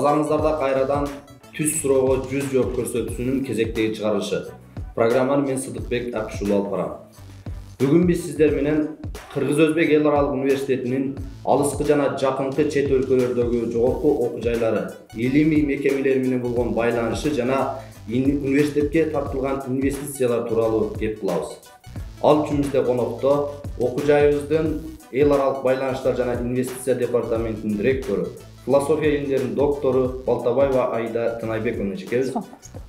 Назарыңыздарда кайрадан түз суроого 100 жооп көрсөтүүсүнүн кезектеги чыгарылышы. Программаны мен Сыдыкбек Акышулу алып барам. Бүгүн биз сиздер менен Кыргыз-Өзбек эл аралык университетинин алыскы жана жакынкы чет өлкөлөрдөгү жогорку окуу жайлары, илимий мекемелери менен болгон байланышы жана университетке тартылган инвестициялар тууралуу кеп кылабыз. Ал үчүн бизде конокто окуу жайыбыздын эл аралык байланыштар жана инвестиция департаментинин директору, философия илимдеринин доктору Балтабаева Аида Тынайбековна эжекебиз.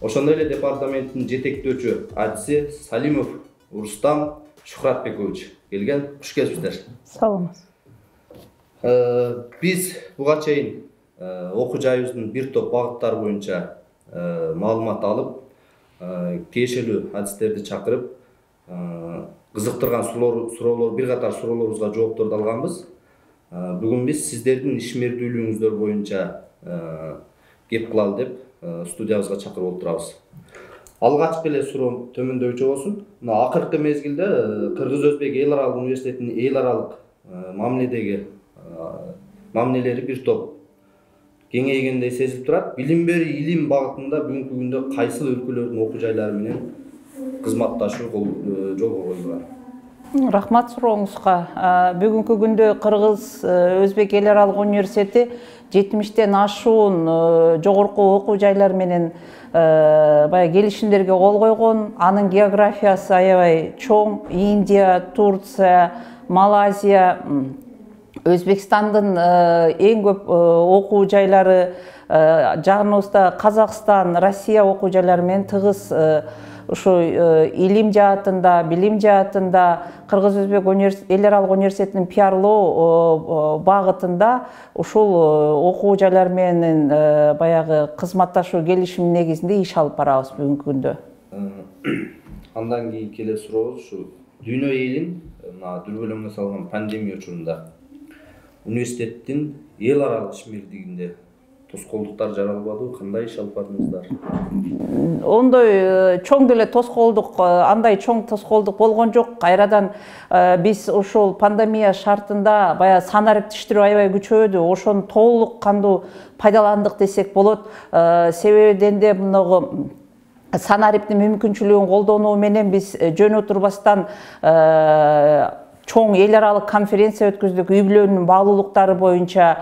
Ошондой эле департаменттин жетектөөчү адиси Салимов Рустам Шухратбекович келген. Куш келипсиздер. Саламатсыз. Биз буга чейин окуу жайыбыздын бир топ багыттар боюнча маалымат алып, тиешелүү адистерди чакырып, кызыктырган суроолор, бир катар суроолорубузга жоопторду алганбыз. Бүгүн биз сиздердин ишмердүүлүгүңүздөр боюнча кеп кылалы деп студиябызга чакырып отурабыз. Алгачкы эле суроом төмөндөгүчө болсун. Мына акыркы мезгилде Кыргыз-Өзбек эл аралык университетинин эл аралык мамилелери бир топ кеңейгендей сезилип турат. Билим бери илим багытында бүгүнкү күндө кайсыл өлкөлөрдүн окуу жайлары менен кызматташуу жолго коюлган? Рахмат сурооңузга. Бүгүнкү күндө Кыргыз-Өзбек эл аралык университети 70тен ашуун жогорку окуу жайлар менен келишимдерге кол койгон. Анын географиясы аябай чоң. Индия, Турция, Малайзия, Өзбекстандын эң көп окуу жайлары, жагыныбызда Казакстан, Россия окуу жайлары менен тыгыз ушу илим жаатында, билим жаатында Кыргыз-Өзбек эл аралык университетинин пиарлоо багытында ушул окуу жайлар менен баягы кызматташуу келишим негизинде иш алып барабыз бүгүнкү күндө. Андан кийин келе сурообуз ушу дүйнө элин мына дүрбөлөңгө салган пандемия учурунда университеттин эл аралык ишмердигинде тоскоолдуктар жаралбадыбы? Кандай иш алып бардыңыздар? Ондой чоң деле тоскоолдук, андай чоң тоскоолдук болгон жок. Кайрадан биз ушул пандемия шартында бая санариптештирүү аябай күчөдү. Ошону толук кандуу пайдаландык десек болот. Себебиден де мынагы санариптин мүмкүнчүлүгүн колдонуу менен биз жөн отурбастан чоң эл аралык конференция өткөздүк. Үй бүлөнүн баалуулуктары боюнча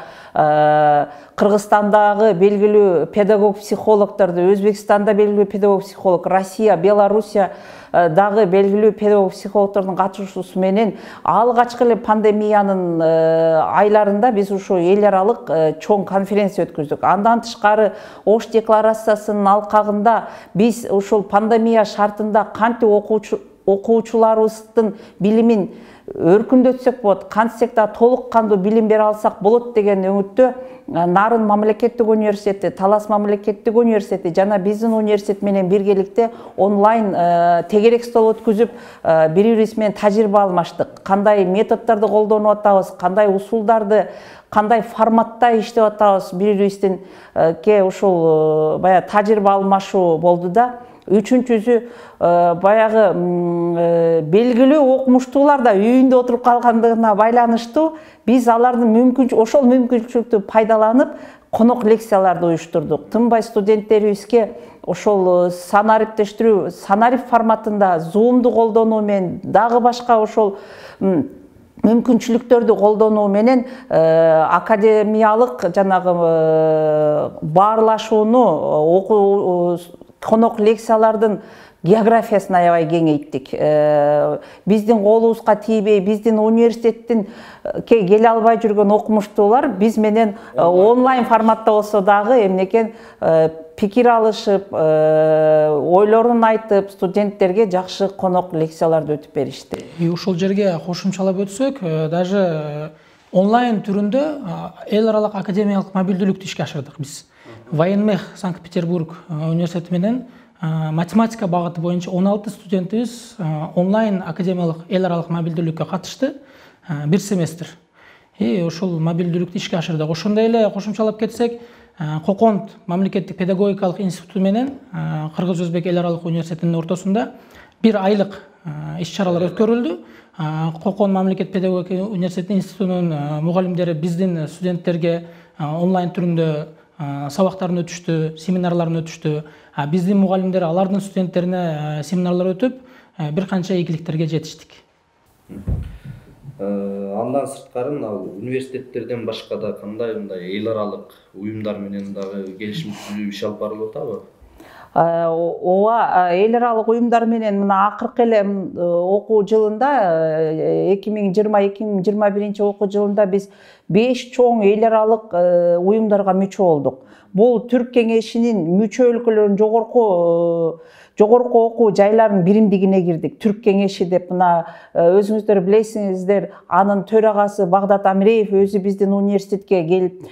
Кыргызстандагы белгилүү педагог-психологдорду, Өзбекстанда белгилүү педагог-психолог, Россия, Белоруссия дагы белгилүү педагог-психологдордун катышуусу менен алгачкы эле пандемиянын айларында биз ушу эл аралык чоң конференция өткөздүк. Андан тышкары Ош декларациясынын алкагында биз ушул пандемия шартында кантип окуучуларыбыздын билимин өркүндөтсөк болот, кантсек да толук кандуу билим бере алсак болот деген өңүттө Нарын мамлекеттик университети, Талас мамлекеттик университети жана биздин университет менен биргеликте онлайн тегерек стол өткүзүп, бири-бирибиз менен тажрыйба алмаштык. Кандай методдорду колдонуп атабыз, кандай усулдарды, кандай форматта иштеп атабыз, бири-бирибиздин ушул бая тажрыйба алмашуу болду да. Үчүнчүсү баягы белгилүү окумуштуулар да үйүндө отуруп калгандыгына байланыштуу биз алардын ошол мүмкүнчүлүктү пайдаланып конок лекцияларды уюштурдук. Тынбай студенттерибизге ошол санариптештирүү, санарип форматында зумду колдонуу менен дагы башка ошол мүмкүнчүлүктөрдү колдонуу менен академиялык жанагы баарлашууну окуу конок лекциялардын географиясын аябай кеңейттик. Биздин колубузга тийбей, биздин университеттин келе албай жүргөн окумуштуулар биз менен онлайн форматта болсо дагы эмнекен пикир алышып, ойлорун айтып, студенттерге жакшы конок лекцияларды өтүп беришти. Ушул жерге кошумчалап өтсөк, даже онлайн түрүндө эл аралык академиялык мобилдүүлүктү ишке ашырдык биз. Военмех Санкт-Петербург университети менен математика багыты боюнча 16 студентибиз онлайн академиялык эл аралык мобилдүүлүккө катышты бир семестр. Ошол мобилдүүлүктү ишке ашырдык. Ошондой эле кошумчалап кетсек, Коконд мамлекеттик педагогикалык институту менен Кыргыз-Өзбек эл аралык университетинин ортосунда бир айлык иш-чаралар өткөрүлдү. Коконд мамлекеттик педагогика университетинин институтунун мугалимдери биздин студенттерге онлайн түрүндө сабактарын өтүштү, семинарларын өтүштү. Биздин мугалимдер алардын студенттерине семинарлар өтүп, бир канча ийгиликтерге жетиштик. Андан сырткары университеттерден башка да кандай эл аралык уюмдар менен дагы келишим түзүү иш алып барылып атабы? Ооба, эл аралык уюмдар менен мына акыркы эле окуу жылында 2020-2021 окуу жылында биз 5 чоң эл аралык уюмдарга мүчө болдук. Бул Түрк кеңешинин мүчө өлкөлөрүнүн жогорку окуу жайларынын биримдигине кирдик. Түрк кеңеши деп мына өзүңүздөр билесиңиздер, анын төрагасы Багдат Амиреев өзү биздин университетке келип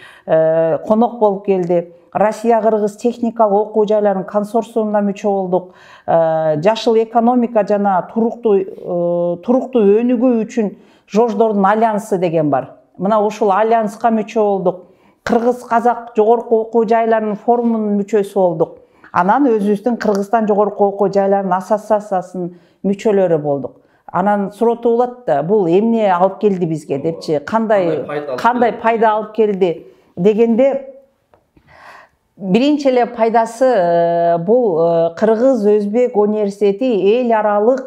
конок болуп келди. Россия Кыргыз техникалык окуу жайларынын консорциумуна мүчө болдук. Жашыл экономика жана туруктуу өнүгүү үчүн жождордун альянсы деген бар. Мына ушул альянска мүчө болдук. Кыргыз-казак жогорку окуу жайларынын форумунун мүчөсү болдук. Анан өзүбүздүн Кыргызстан жогорку окуу жайларынын ассоциациясынын мүчөлөрү болдук. Анан суротуу болот да, бул эмне алып келди бизге депчи, кандай пайда алып келди дегенде, биринчи эле пайдасы бул Кыргыз-Өзбек университети эл аралык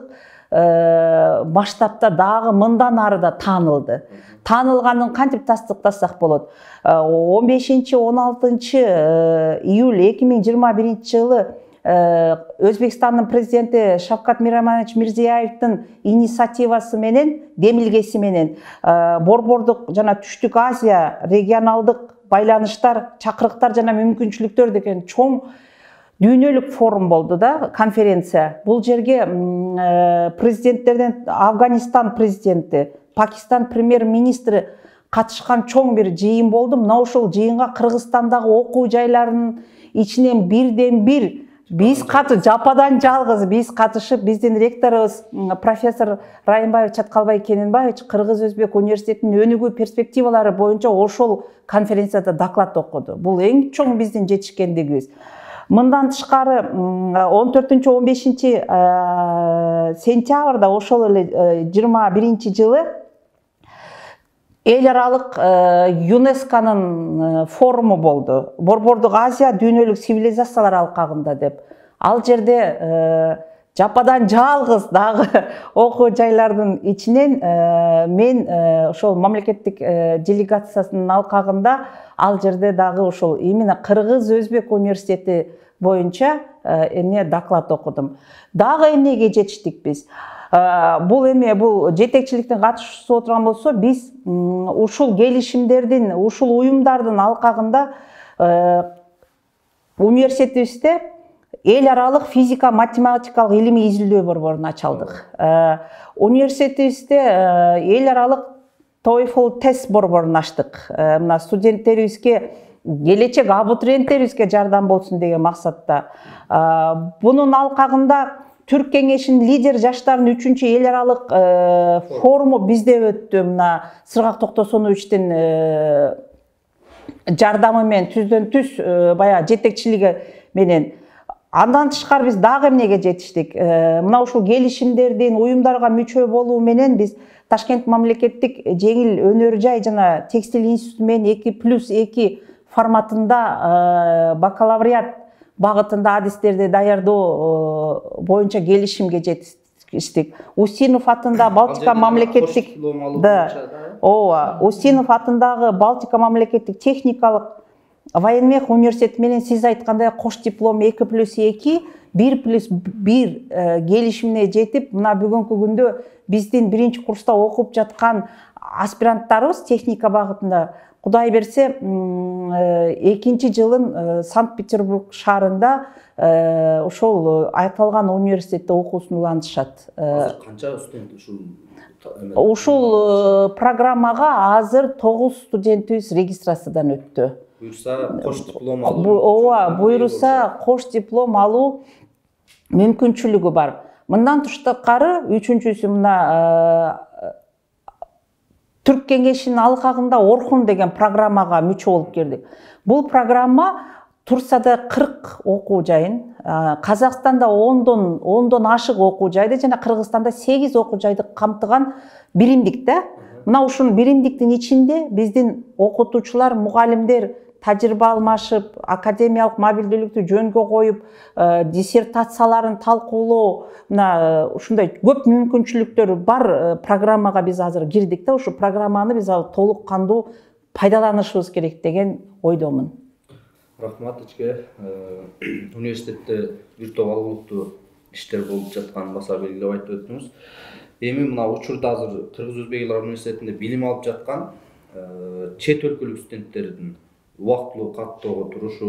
масштабта дагы мындан ары да таанылды. Таанылганын кантип тастыктасак болот? 15-16 июль 2021 жылы Өзбекстандын президенти Шавкат Миромонович Мирзиёевдин инициативасы менен, демилгеси менен Борбордук жана Түштүк Азия регионалдык байланыштар, чакырыктар жана мүмкүнчүлүктөр деген чоң дүйнөлүк форум болду да, конференция. Бул жерге президенттерден Афганистан президенти, Пакистан премьер-министри катышкан чоң бир жыйын болду. Мына ошол жыйынга Кыргызстандагы окуу жайларынын ичинен бирден бир биз жападан жалгыз биз катышып, биздин ректорубуз профессор Райымбаев Чаткалбай Кененбаевич Кыргыз-Өзбек университетинин өнүгүү перспективалары боюнча ошол конференцияда доклад окуду. Бул эң чоң биздин жетишкендигибиз. Мындан тышкары 14-15 сентябрда ошол эле 21 жылы эл аралык ЮНЕСКОнун форуму болду. Борбордук Азия дүйнөлүк цивилизациялар алкагында деп. Ал жерде жападан жалгыз дагы окуу жайлардын ичинен мен ошол мамлекеттик делегациясынын алкагында ал жерде дагы ошол именно Кыргыз-Өзбек университети боюнча эмне доклад окудум. Дагы эмнеге жетиштик биз? Бул жетекчиликтин катышуусу отурган болсо, биз ушул келишимдердин, ушул уюмдардын алкагында университетибизде эл аралык физика математикалык илимий изилдөө борборун ачалдык. Университетибизде эл аралык TOEFL тест борборун ачтык. Мына студенттерибизге, келечек абитуриенттерибизге жардам болсун деген максатта. Бунун алкагында Түрк кеңешинин лидер жаштардын 3-чү эл аралык форуму бизде өттү. Мына Сыргак Токтосоновичтин жардамы менен түздөн-түз баягы жетекчилиги менен. Андан тышкары биз дагы эмнеге жетиштик? Мына ушул келишимдердин, уюмдарга мүчө болуу менен биз Ташкент мамлекеттик жеңил өнөр жай жана текстиль институту менен 2+2 форматында бакалавриат багытында адистерди даярдоо боюнча келишимге жетиштик. Усинов атында Балтика мамлекеттик Усинов атындагы Балтика мамлекеттик техникалык военмех университети менен сиз айткандай кош диплом 2+2 1+1 келишимине жетип, мына бүгүнкү күндө биздин биринчи курста окуп жаткан аспиранттарыбыз техника багытында Кудай берсе, экинчи жылын Санкт-Петербург шаарында ошол айтылган университетте окуусун улантышат. Азыр канча студент ушул программага азыр 9 студентибиз регистрациядан өттү. Буюрса кош диплом алуу. Ооба, буюрса кош диплом алуу мүмкүнчүлүгү бар. Мындан тышкары үчүнчүсү мына Түрк кеңешинин алкагында Орхун деген программага мүчө болуп келдик. Бул программа Турцияда 40 окуу жайын, Казакстанда 10дон ашык окуу жайды жана Кыргызстанда 8 окуу жайды камтыган биримдик да. Мына ушул биримдиктин ичинде биздин окутуучулар, мугалимдер тажрыйба алмашып, академиялык мобилдүүлүктү жөнгө коюп, диссертацияларын талкуулоо, мына ушундай көп мүмкүнчүлүктөр бар программага биз азыр кирдик да, ушу программаны биз толук кандуу пайдаланышыбыз керек деген ойдомун. Рахмат ичке. Университетте бир топ алгылыктуу иштер болуп жатканын баса белгилеп айтып өттүңүз. Эми мына учурда азыр Кыргыз-Өзбек Элдер университетинде билим алып жаткан чет өлкөлүк студенттердин убактылуу каттоого турушу,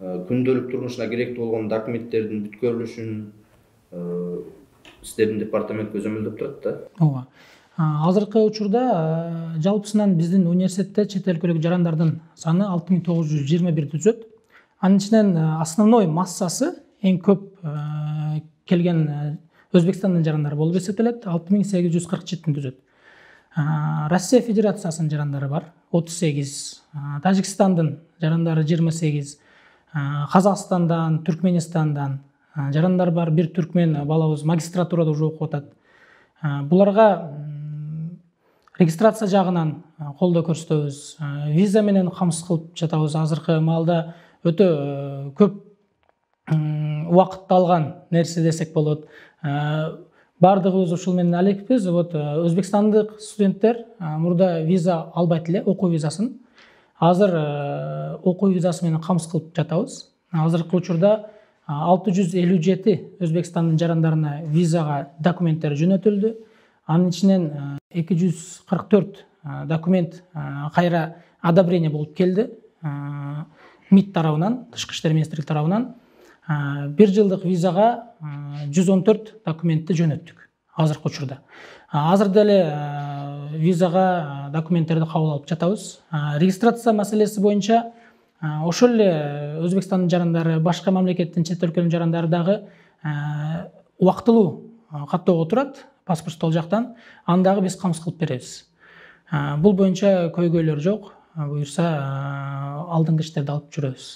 күндөлүк турмушуна керектүү болгон документтердин бүткөрүлүшүн сиздердин департамент көзөмөлдөп турат да. Ооба. Азыркы учурда жалпысынан биздин университетте чет өлкөлүк жарандардын саны 6921 түзөт. Анын ичинен основной массасы эң көп келген Өзбекстандын жарандары болуп эсептелет, 6847 түзөт. Россия Федерациясынын жарандары бар 38, Тажикстандын жарандары 28, Казакстандан, Түркменистандан жарандар бар, бир түркмен балабыз магистратурада уже окуп атат. Буларга регистрация жагынан колдоо көрсөтөбүз, виза менен камсыз кылып жатабыз. Азыркы маалда өтө көп убакытты алган нерсе десек болот. Бардыгыбыз ушул менен алектпиз. Вот өзбекстандык студенттер мурда виза албайт эле, окуу визасын. Азыр окуу визасы менен камсыз кылып жатабыз. Азыркы учурда 657 Өзбекстандын жарандарына визага документтер жөнөтүлдү. Анын ичинен 244 документ кайра одобрение болуп келди. МИД тарабынан, Тышкы иштер министрлиги тарабынан. Бир жылдык визага 114 документти жөнөттүк азыркы учурда. Азыр деле визага документтерди кабыл алып жатабыз. Регистрация маселеси боюнча ошол эле Өзбекстандын жарандары, башка мамлекеттин чет өлкөнүн жарандары дагы убактылуу каттоого турат, паспорт стол жактан. Аны дагы биз камсыз кылып беребиз. Бул боюнча көйгөйлөр жок. Буюрса алдыңкы иштерди алып жүрөбүз.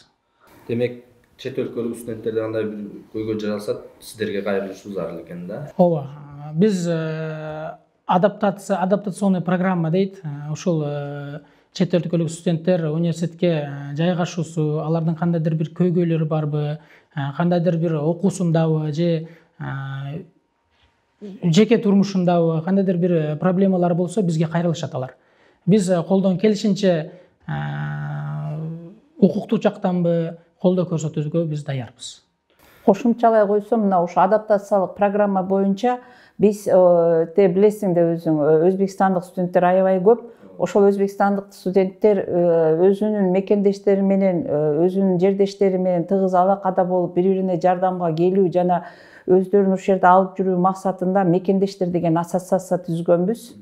Демек, чет өлкөлүк студенттерде андай бир көйгөй жаралса, сиздерге кайрылышыбыз зарыл экен да. Ооба. Биз адаптационный программа дейт. Ушул чет өлкөлүк студенттер университетке жайгашуусу, алардын кандайдыр бир көйгөйлөрү барбы, кандайдыр бир окуусундабы же жеке турмушундабы кандайдыр бир проблемалар болсо бизге кайрылышат алар. Биз колдон келишинче укуктук жактанбы колдоо көрсөтүүгө биз даярбыз. Кошумчалай койсом, мына ушу адаптациялык программа боюнча биз билесиң да өзүң, өзбекстандык студенттер аябай көп. Ошол өзбекстандык студенттер өзүнүн мекендештери менен, өзүнүн жердештери менен тыгыз алакада болуп, бири-бирине жардамга келүү жана өздөрүн ушул жерде алып жүрүү максатында мекендештер деген ассоциация түзгөнбүз.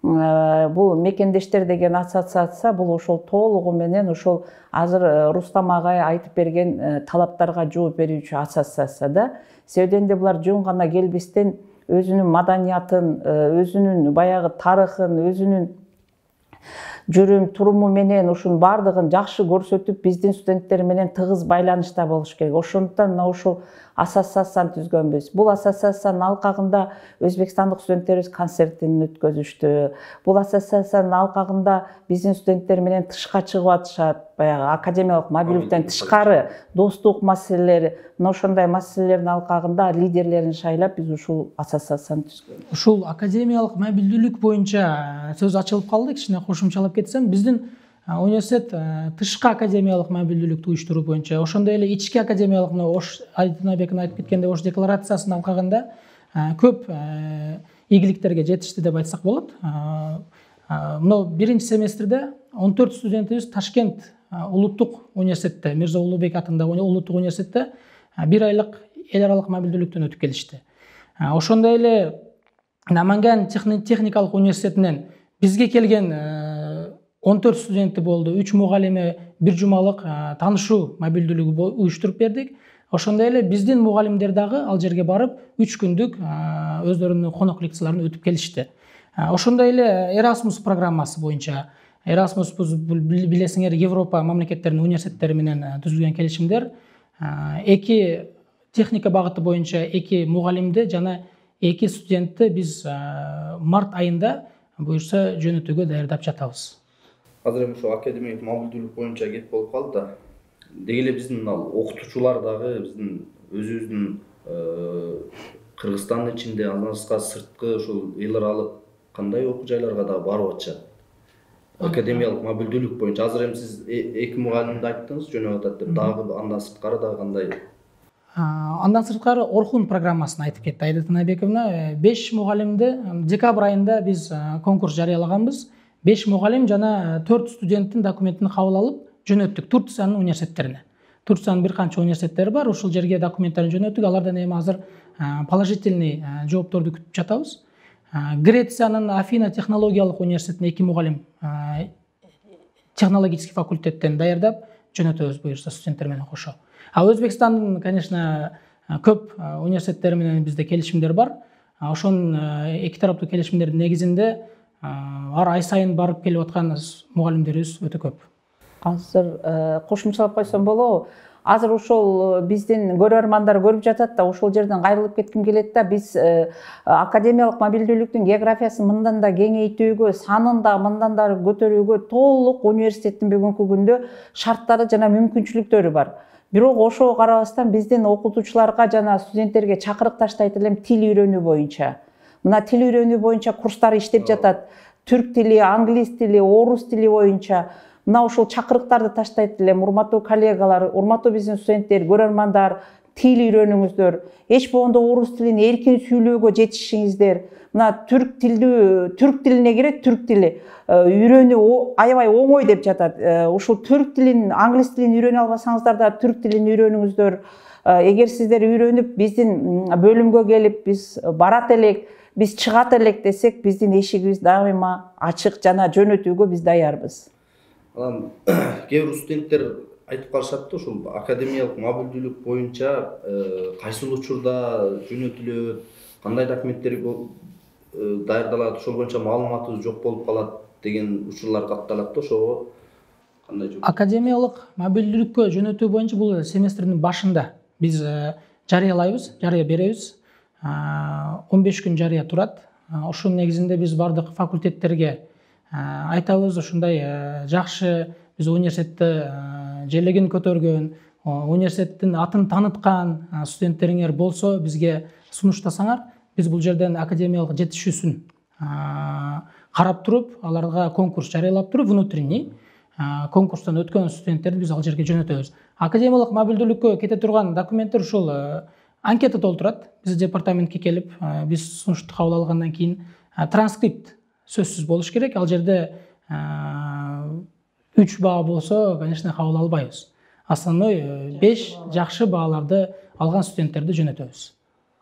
Бул мекендештер деген ассоциация бул ошол толугу менен ошол азыр Рустам агай айтып берген талаптарга жооп берүүчү ассоциация да. Себебинде де булар жөн гана келбестен өзүнүн маданиятын, өзүнүн баягы тарыхын, өзүнүн жүрүм туруму менен ушун бардыгын жакшы көрсөтүп, биздин студенттер менен тыгыз байланышта болуш керек. Ошондуктан мына ушул ассоциацияны түзгөнбүз. Бул ассоциациянын алкагында өзбекстандык студенттерибиз концертин өткөзүштү. Бул ассоциациянын алкагында биздин студенттер менен тышка чыгып атышат, баягы академиялык мобилдүүлүктөн тышкары достук маселелери, ошондой маселелердин алкагында лидерлерин шайлап биз ушул ассоциацияны түзгөнбүз. Ушул академиялык мобилдүүлүк боюнча сөз ачылып калды, кичине кошумчалап кетсем, биздин университет тышкы академиялык мобилдүүлүктү уюштуруу боюнча, ошондой эле ички академиялык, Ош Айдынабектин айтып кеткендей, Ош декларациясынын алкагында көп ийгиликтерге жетишти деп айтсак болот. Мына биринчи семестрде 14 студентибиз Ташкент улуттук университетте, Мирза Улуубек атындагы улуттук университетте бир айлык эл аралык мобилдүүлүктөн өтүп келишти. Ошондой эле Наманган техникалык университетинен бизге келген 14 студенти болду, 3 мугалиме бир жумалык таанышуу мобилдүүлүгү уюштуруп бердик. Ошондой эле биздин мугалимдер дагы ал жерге барып 3 күндүк өздөрүнүн конок лекцияларын өтүп келишти. Ошондой эле Erasmus программасы боюнча, Erasmus билесиңер Европа мамлекеттеринин университеттери менен түзүлгөн келишимдер. Эки техника багыты боюнча 2 мугалимди жана 2 студентти биз март айында буюрса жөнөтүүгө даярдап жатабыз. Азыр эми ошо академиялык мобилдүүлүк боюнча кеп болуп калды да. Деги эле биздин ал окутуучулар дагы биздин өзүбүздүн Кыргызстандын ичинде андан сырткары сырткы ушул эл аралык кандай окуу жайларга дагы барып атышат. Академиялык мобилдүүлүк боюнча азыр эми сиз 2 мугалимди айттыңыз, жөнөп атат деп. Дагы андан сырткары дагы кандай? Андан сырткары Орхун программасын айтып кетти Айда Танайбековна. 5 мугалимди декабрь айында биз конкурс жарыялаганбыз. 5 мугалим жана 4 студенттин документин кабыл алып жөнөттүк Турциянын университеттерине. Турциянын бир канча университеттери бар, ушул жерге документтерин жөнөттүк. Алардан эми азыр положительный жоопторду күтүп жатабыз. Грециянын Афина технологиялык университетине 2 мугалим технологический факультеттен даярдап жөнөтөбүз буюрса студенттер менен кошо. Өзбекстандын, конечно, көп университеттери менен бизде келишимдер бар. Ошонун эки тараптуу келишимдердин негизинде ар ай сайын барып келип аткан мугалимдерибиз өтө көп. Азыр кошумчалап койсом болобу? Азыр ошол биздин көрөрмандар көрүп жатат да, ошол жерден кайрылып кетким келет да. Биз академиялык мобилдүүлүктүн географиясын мындан да кеңейтүүгө, санын да мындан да көтөрүүгө толук университеттин бүгүнкү күндө шарттары жана мүмкүнчүлүктөрү бар. Бирок ошого карабастан биздин окутуучуларга жана студенттерге чакырык таштайт элем тил үйрөнүү боюнча. Мына тил үйрөнүү боюнча курстар иштеп жатат. Түрк тили, англис тили, орус тили боюнча. Мына ушул чакырыктарды таштайт элем. Урматтуу коллегалар, урматтуу биздин студенттер, көрөрмандар, тил үйрөнүңүздөр. Эч болгондо орус тилин эркин сүйлөөгө жетишиңиздер. Мына түрк тилине кирет, түрк тили үйрөнүү аябай оңой деп жатат. Ушул түрк тилин, англис тилин үйрөнө албасаңыздар да түрк тилин үйрөнүңүздөр. Эгер сиздер үйрөнүп биздин бөлүмгө келип, биз барат элек, биз чыгат элек десек, биздин эшигибиз дайыма ачык жана жөнөтүүгө биз даярбыз. Анан кээ бир студенттер айтып калышат да, ушул академиялык мобилдүүлүк боюнча кайсыл учурда жөнөтүлөт, кандай документтер даярдалат, ошол боюнча маалыматыбыз жок болуп калат деген учурлар катталат да, ошого кандай жол? Академиялык мобилдүүлүккө жөнөтүү боюнча бул семестрдин башында биз жарыялайбыз, жарыя беребиз. 15 күн жарыя турат. Ошонун негизинде биз бардык факультеттерге айтабыз, ушундай жакшы биз университетте желегин көтөргөн, университеттин атын таныткан студенттериңер болсо бизге сунуштасаңар, биз бул жерден академиялык жетишүүсүн карап туруп, аларга конкурс жарыялап туруп, внутренний конкурстан өткөн студенттерди биз ал жерге жөнөтөбүз. Академиялык мобилдүүлүккө кете турган документтер ушул анкета толтурат. Биз департаментке келип, биз сунушту кабыл алгандан кийин транскрипт сөзсүз болуш керек. Ал жерде 3 баа болсо, конечно, кабыл албайбыз. Основной 5 жакшы бааларды алган студенттерди жөнөтөбүз.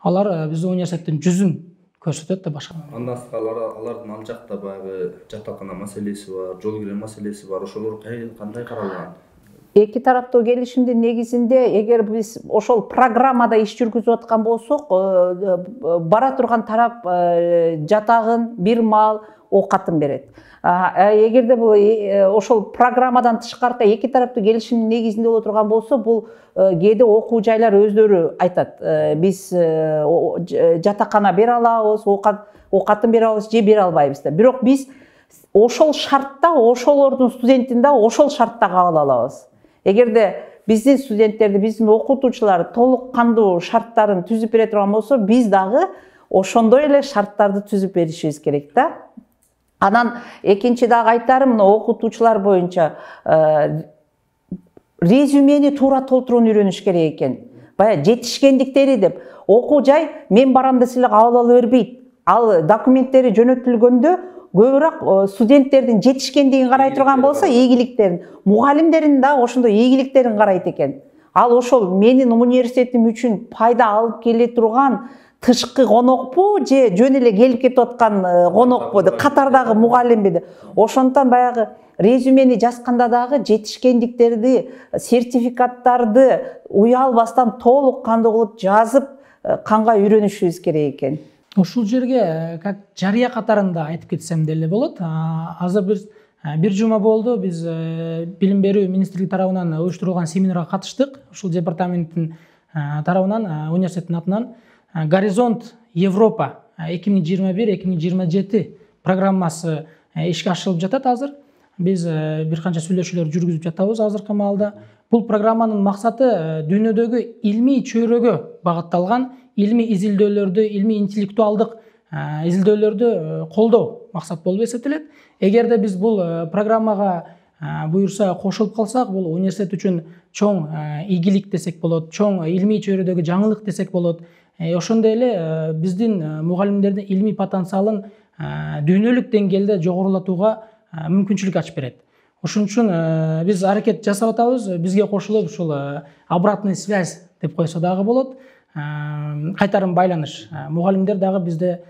Алар биздин университеттин жүзүн көрсөтөт да башка. Андан сырткары алардын ал жакта баягы жатакана маселеси бар, жол кирен маселеси бар. Ошолор кандай каралган? Эки тараптуу келишимдин негизинде, эгер биз ошол программада иш жүргүзүп аткан болсок, бара турган тарап жатагын, бир маал оокатын берет. Эгерде бул ошол программадан тышкарка эки тараптуу келишимдин негизинде боло турган болсо, бул кээде окуу жайлар өздөрү айтат. Биз жатакана бере алабыз, оокатын бере алабыз же бере албайбыз да. Бирок биз ошол шартта, ошолордун студентин да ошол шартта кабыл алабыз. Эгерде биздин студенттерди, биздин окутуучулар толук кандуу шарттарын түзүп бере турган болсо, биз дагы ошондой эле шарттарды түзүп беришибиз керек да. Анан экинчи дагы айтарым, мына окутуучулар боюнча резюмени туура толтурууну үйрөнүш керек экен. Баягы жетишкендиктери деп, окуу жай мен барам десе эле кабыл ала бербейт. Ал документтери жөнөтүлгөндө көбүрөөк студенттердин жетишкендигин карай турган болсо, ийгиликтерин, мугалимдердин да ошондой ийгиликтерин карайт экен. Ал ошол менин университетим үчүн пайда алып келе турган тышкы конокпу же жөн эле келип кетип аткан конокпу, катардагы мугалимби. Ошондон баягы резюмени жазганда дагы жетишкендиктерди, сертификаттарды уялбастан толук кандуу кылып жазып, канга үйрөнүшүбүз керек экен. Ушул жерге как жарыя катарында айтып кетсем деле болот. Азыр биз бир жума болду, биз билим берүү министрлиги тарабынан уюштурулган семинарга катыштык. Ушул департаменттин тарабынан, университеттин атынан Горизонт Европа 2021-2027 программасы ишке ашырылып жатат азыр. биз бир канча сүйлөшүүлөр жүргүзүп жатабыз азыркы маалда. Бул программанын максаты дүйнөдөгү илмий чөйрөгө багытталган илмий изилдөөлөрдү, илмий интеллектуалдык изилдөөлөрдү колдоо максат болуп эсептелет. Эгерде биз бул программага буюрса кошулуп калсак, бул университет үчүн чоң ийгилик десек болот, чоң илмий чөйрөдөгү жаңылык десек болот. Ошондой эле биздин мугалимдердин илмий потенциалын дүйнөлүк деңгээлде жогорулатууга мүмкүнчүлүк ачып берет. Ошон үчүн биз аракет жасап атабыз. Бизге кошулуп ушул обратный связь деп койсо дагы болот. Кайтарым байланыш. Мугалимдер дагы бизде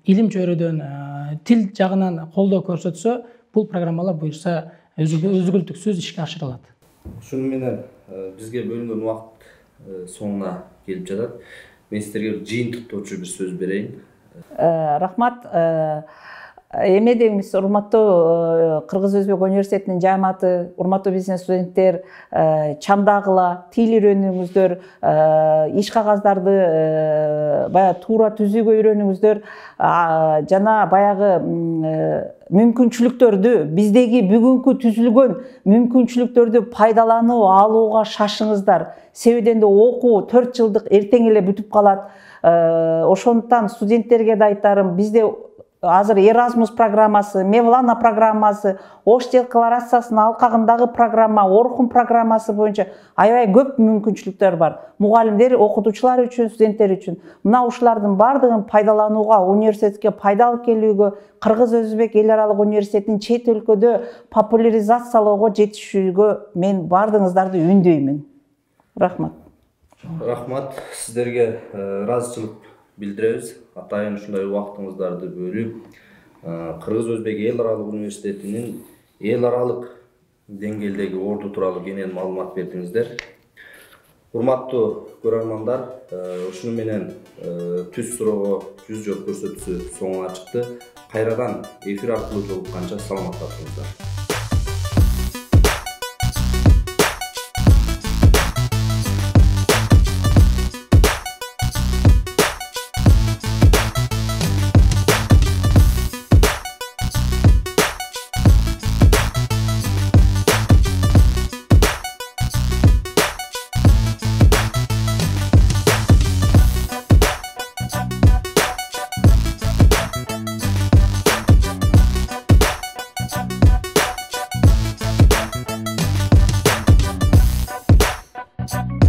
илим чөйрөдөн, тил жагынан колдоо көрсөтсө, бул программалар буюрса үзгүлтүксүз ишке ашырылат. Ушуну менен бизге бөлүнгөн убакыт соңуна келип жатат. Мен сиздерге жыйынтыктоочу бир сөз берейин. Рахмат. Эме деңиз, урматтуу Кыргыз Өзбек университетинин жааматы, урматтуу биздин студенттер, чамдагыла, тил үйрөнүңүздөр, иш кагаздарды баягы туура түзүүгө үйрөнүңүздөр, жана баягы мүмкүнчүлүктөрдү, биздеги бүгүнкү түзүлгөн мүмкүнчүлүктөрдү пайдалануу алууга шашыңыздар. Себебинде окуу 4 жылдык эртең эле бүтүп калат. Ошондуктан студенттерге да айтарым, бизде азыр Erasmus программасы, Mevlana программасы, Ош декларациясынын алкагындагы программа, Орхун программасы боюнча аябай көп мүмкүнчүлүктөр бар. Мугалимдер, окутуучулар үчүн, студенттер үчүн. Мына ушулардын бардыгын пайдаланууга, университетке пайда алып келүүгө, Кыргыз Өзбек эл аралык университетин чет өлкөдө популяризациялоого жетишүүгө мен бардыгыңыздарды үндөймүн. Рахмат. Рахмат, сиздерге ыраазычылык билдиребиз. Атайын ушундай убактыңыздарды бөлүп, Кыргыз Өзбек эл аралык университетинин эл аралык деңгээлдеги орду тууралуу кенен маалымат бердиңиздер. Урматтуу көрөрмандар, ушуну менен түз суроого жүз жооп көрсөтүүсү соңуна чыкты. Кайрадан эфир аркылуу жолукканча саламатта болуңуздар. Thank you.